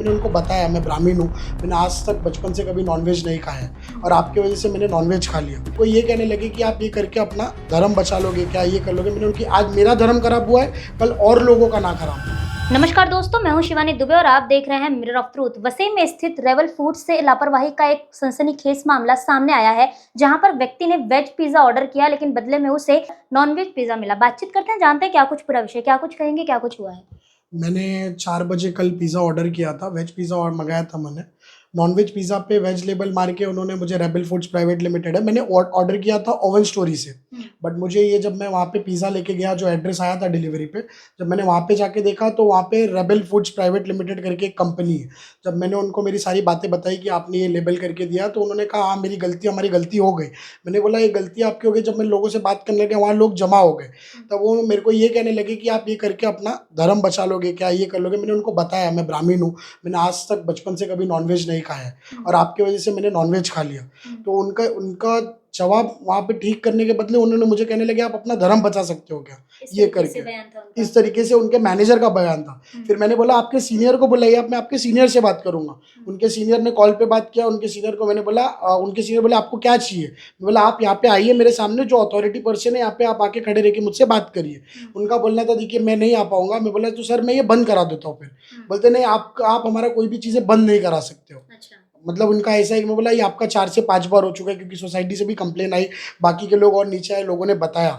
मैंने उनको बताया मैं ब्राह्मण हूँ, मैंने आज तक बचपन से कभी नॉनवेज नहीं खाया है और आपकी वजह से मैंने नॉनवेज खा लिया। कोई ये कहने लगे कि आप ये करके अपना धर्म बचा लोगे क्या, ये कर लोगे। मैंने उनकी आज मेरा धर्म खराब हुआ है, कल और लोगों का ना खराब हो। नमस्कार दोस्तों, मैं हूं शिवानी दुबे और आप देख रहे हैं मिरर ऑफ ट्रूथ। वसई में स्थित रेवल फूड्स से लापरवाही का एक सनसनीखेज मामला सामने आया है, जहां पर व्यक्ति ने वेज पिज्जा ऑर्डर किया लेकिन बदले में उसे नॉनवेज पिज्जा मिला। बातचीत करते हैं, जानते हैं क्या कुछ पूरा विषय, क्या कुछ कहेंगे, क्या कुछ हुआ है। मैंने 4 बजे कल पिज़्ज़ा ऑर्डर किया था, वेज पिज़्ज़ा और मंगाया था मैंने। नॉनवेज पिज़्ज़ा पे वेज लेबल मार के उन्होंने मुझे रेबल फूड्स प्राइवेट लिमिटेड है, मैंने ऑर्डर किया था ओवन स्टोरी से। बट मुझे ये जब मैं वहाँ पे पिज़्ज़ा लेके गया, जो एड्रेस आया था डिलीवरी पे, जब मैंने वहाँ पे जाके देखा तो वहाँ पे रेबल फूड्स प्राइवेट लिमिटेड करके एक कंपनी है। जब मैंने उनको मेरी सारी बातें बताई कि आपने ये लेबल करके दिया, तो उन्होंने कहा हाँ मेरी गलती, हमारी गलती हो गई। मैंने बोला ये गलती आपकी हो गई। जब मैं लोगों से बात करने लगे, वहाँ लोग जमा हो गए, तब वो मेरे को ये कहने लगे कि आप ये करके अपना धर्म बचा लोगे क्या, ये कर लोगे। मैंने उनको बताया मैं ब्राह्मण हूँ, मैंने आज तक बचपन से कभी नॉनवेज नहीं खाया है और आपकी वजह से मैंने नॉनवेज खा लिया। तो उनका उनका जवाब वहाँ पे ठीक करने के बदले उन्होंने मुझे कहने लगे आप अपना धर्म बचा सकते हो क्या, ये करके। इस तरीके से उनके मैनेजर का बयान था। फिर मैंने बोला आपके सीनियर को बुलाइए, अब मैं आपके सीनियर से बात करूंगा। उनके सीनियर ने कॉल पे बात किया। उनके सीनियर को मैंने बोला उनके सीनियर बोले आपको क्या चाहिए। मैं बोला आप यहाँ पे आइए मेरे सामने, जो अथॉरिटी पर्सन है यहाँ पे आप आके खड़े रह के मुझसे बात करिए। उनका बोलना था देखिए मैं नहीं आ पाऊंगा। मैं बोला तो सर मैं ये बंद करा देता हूँ। फिर बोलते नहीं आप हमारा कोई भी चीज़ें बंद नहीं करा सकते हो। मतलब उनका ऐसा है कि मैं बोला ये आपका 4 से 5 बार हो चुका है, क्योंकि सोसाइटी से भी कंप्लेन आई, बाकी के लोग और नीचे आए लोगों ने बताया।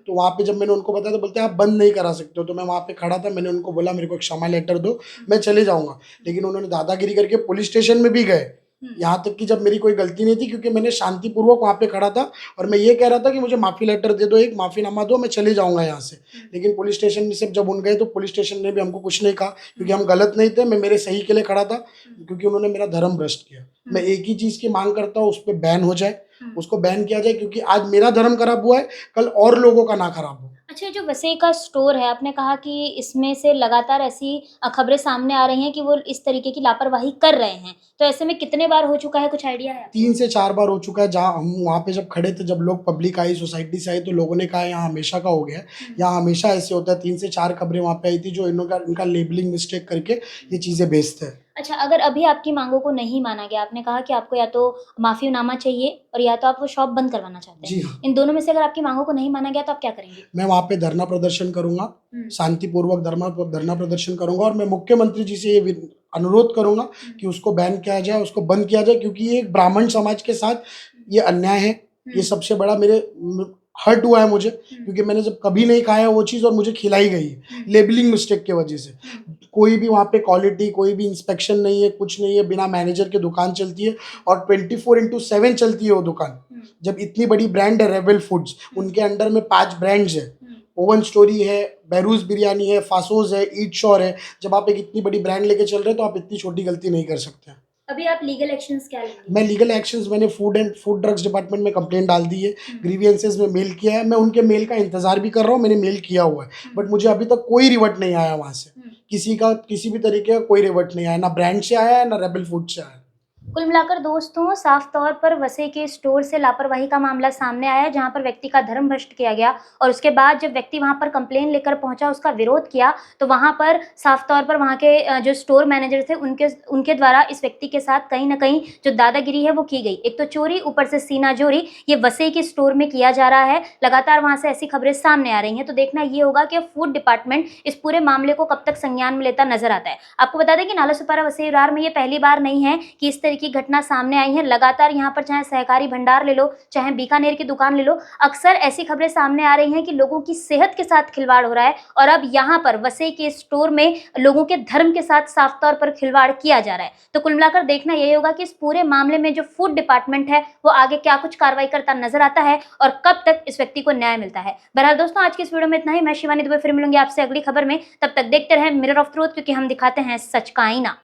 तो वहाँ पे जब मैंने उनको बताया तो बोलते हैं आप बंद नहीं करा सकते हो। तो मैं वहाँ पे खड़ा था, मैंने उनको बोला मेरे को एक क्षमा लेटर दो, मैं चले जाऊँगा। लेकिन उन्होंने दादागिरी करके पुलिस स्टेशन में भी गए, यहाँ तक कि जब मेरी कोई गलती नहीं थी, क्योंकि मैंने शांतिपूर्वक वहाँ पे खड़ा था और मैं ये कह रहा था कि मुझे माफ़ी लेटर दे दो, एक माफ़ीनामा दो, मैं चले जाऊँगा यहाँ से। लेकिन पुलिस स्टेशन से जब उन गए तो पुलिस स्टेशन ने भी हमको कुछ नहीं कहा, क्योंकि हम गलत नहीं थे, मैं मेरे सही के लिए खड़ा था। क्योंकि उन्होंने मेरा धर्म भ्रष्ट किया। मैं एक ही चीज़ की मांग करता हूँ, उस पर बैन हो जाए, उसको बैन किया जाए, क्योंकि आज मेरा धर्म खराब हुआ है, कल और लोगों का ना खराब हो। अच्छा, जो वसई का स्टोर है, आपने कहा कि इसमें से लगातार ऐसी खबरें सामने आ रही हैं कि वो इस तरीके की लापरवाही कर रहे हैं, तो ऐसे में कितने बार हो चुका है, कुछ आइडिया है? 3 से 4 बार हो चुका है। जहाँ हम वहाँ पे जब खड़े थे, जब लोग पब्लिक आई, सोसाइटी से आई, तो लोगों ने कहा यहाँ हमेशा का हो गया है, यहाँ हमेशा ऐसे होता है। 3 से 4 खबरें वहाँ पे आई थी जो इनका लेबलिंग मिस्टेक करके ये चीज़ें बेचते हैं। अच्छा, अगर अभी आपकी मांगों को नहीं माना गया, आपने कहा कि आपको या तो माफ़ीनामा चाहिए और या तो आप वो शॉप बंद करवाना चाहते हैं। जी हाँ। इन दोनों में से अगर आपकी मांगों को नहीं माना गया तो आप क्या करेंगे? मैं वहाँ पे धरना प्रदर्शन करूँगा, शांतिपूर्वक धरना प्रदर्शन करूँगा और मैं मुख्यमंत्री जी से ये अनुरोध करूँगा कि उसको बैन किया जाए, उसको बंद किया जाए, क्योंकि ये एक ब्राह्मण समाज के साथ ये अन्याय है। ये सबसे बड़ा मेरे हर्ट हुआ है मुझे, क्योंकि मैंने जब कभी नहीं खाया वो चीज़ और मुझे खिलाई गई है लेबलिंग मिस्टेक की वजह से। कोई भी वहाँ पे क्वालिटी, कोई भी इंस्पेक्शन नहीं है, कुछ नहीं है, बिना मैनेजर के दुकान चलती है और 24/7 चलती है वो दुकान। जब इतनी बड़ी ब्रांड है रेबल फूड्स, उनके अंडर में 5 ब्रांड्स है, ओवन स्टोरी है, बैरूज बिरयानी है, फासोज है, ईट श्योर है। जब आप एक इतनी बड़ी ब्रांड लेके चल रहे हो तो आप इतनी छोटी गलती नहीं कर सकते। अभी आप लीगल एक्शंस क्या लेंगे? मैं लीगल एक्शंस, मैंने फूड ड्रग्स डिपार्टमेंट में कंप्लेंट डाल दी है, ग्रीवियंसेस में मेल किया है। मैं उनके मेल का इंतजार भी कर रहा हूँ, मैंने मेल किया हुआ है, बट मुझे अभी तक कोई रिवर्ट नहीं आया वहाँ से। किसी भी तरीके का कोई रिवर्ट नहीं आया, ना ब्रांड से आया है ना रेबल फूड से आया। कुल मिलाकर दोस्तों, साफ तौर पर वसई के स्टोर से लापरवाही का मामला सामने आया है, जहां पर व्यक्ति का धर्म भ्रष्ट किया गया और उसके बाद जब व्यक्ति वहां पर कंप्लेन लेकर पहुंचा, उसका विरोध किया, तो वहां पर साफ तौर पर वहां के जो स्टोर मैनेजर थे उनके द्वारा इस व्यक्ति के साथ कहीं ना कहीं जो दादागिरी है वो की गई। एक तो चोरी, ऊपर से सीनाजोरी, ये वसई के स्टोर में किया जा रहा है। लगातार वहां से ऐसी खबरें सामने आ रही हैं, तो देखना ये होगा कि फूड डिपार्टमेंट इस पूरे मामले को कब तक संज्ञान में लेता नजर आता है। आपको बता दें कि नालासोपारा वसई विरार में ये पहली बार नहीं है कि इस तरह की घटना सामने आई है। लगातार यहाँ पर चाहे सहकारी भंडार ले लो, चाहे बीकानेर की दुकान ले लो, अक्सर ऐसी खबरें सामने आ रही हैं कि लोगों की सेहत के साथ खिलवाड़ हो रहा है और अब यहाँ पर वसई के स्टोर में लोगों के धर्म के साथ साफ तौर पर खिलवाड़ किया जा रहा है। तो कुल मिलाकर देखना यही होगा कि इस पूरे मामले में जो फूड डिपार्टमेंट है वो आगे क्या कुछ कार्रवाई करता नजर आता है और कब तक इस व्यक्ति को न्याय मिलता है। बहरहाल दोस्तों, आज की इस वीडियो में इतना ही। मैं शिवानी दुबे फिर मिलूंगी आपसे अगली खबर में। तब तक देखते रहें मिरर ऑफ ट्रूथ, क्योंकि हम दिखाते हैं सच का आईना।